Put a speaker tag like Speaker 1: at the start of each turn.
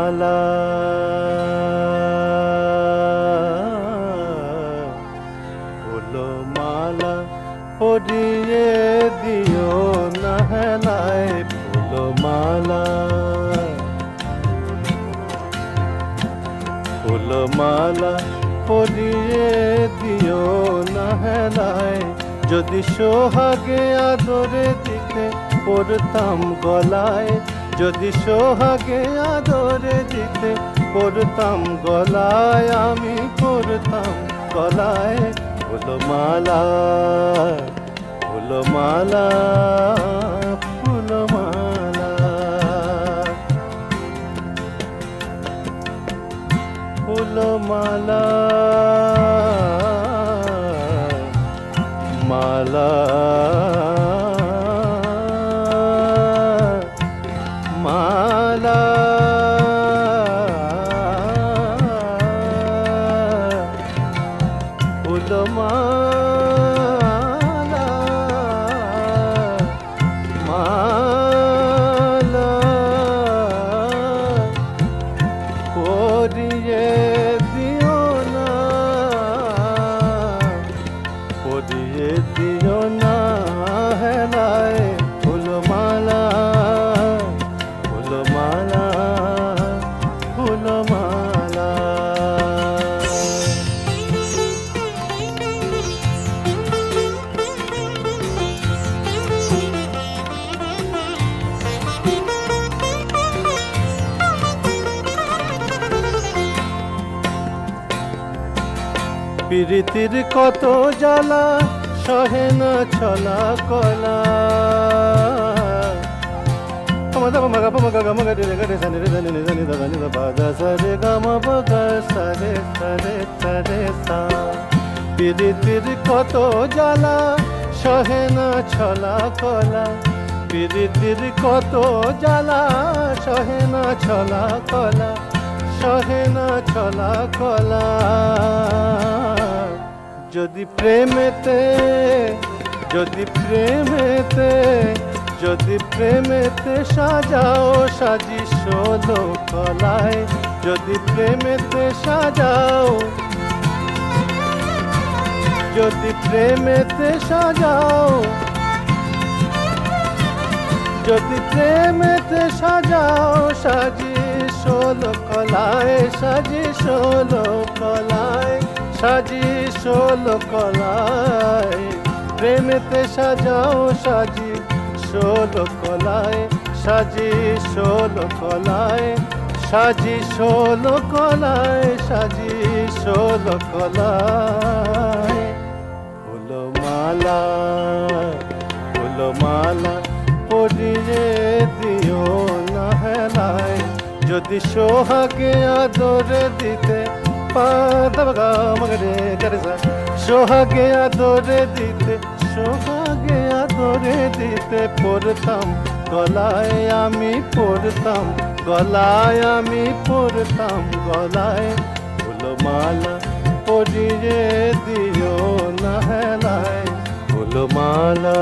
Speaker 1: মালা ফুলো মালা পরিয়ে দিও না হেলায় ফুলো মালা ফুলো মালা পরিয়ে দিও না হেলায় যদি সোহাগে আদরে দিতে পড়তাম গলায় যদি সোহাগে আদরে দিতে পড়তাম গলায় আমি পড়তাম গলায় ফুলো মালা ফুলো মালা ফুলো মালা ফুলো মালা মালা মালা ফুলো মালা মালা পরিয়ে দিও না পরিয়ে দিও না হেলায় ফুলো মালা ফুলো মালা ফুলো মালা প্রীতির কত জ্বালা সহে না ছলা কলা প্রীতির কত জ্বালা সহে না ছলা কলা প্রীতির কত জ্বালা সহে না ছলা কলা সহে না ছলা কলা যদি প্রেমেতে যদি প্রেমেতে যদি প্রেমেতে সাজাও সাজি ষোলো কলায় যদি প্রেমেতে সাজাও যদি প্রেমেতে সাজাও যদি প্রেমেতে সাজাও সাজি ষোলো কলায় সাজি ষোলো কলায় সাজি ষোলো কলায় প্রেমেতে সাজাও সাজি ষোলো কলায় সাজি ষোলো কলায় সাজি ষোলো কলায় সাজি ষোলো কলায় ফুলো মালা ফুলো মালা পরিয়ে দিও না হেলায় যদি সোহাগে আদরে দিতে সোহাগে আদরে দিতে সোহাগে আদরে দিতে পড়তাম গলায় আমি পড়তাম গলায় আমি পড়তাম গলায় ফুলো মালা পরিয়ে দিও না হেলায় ফুলো মালা।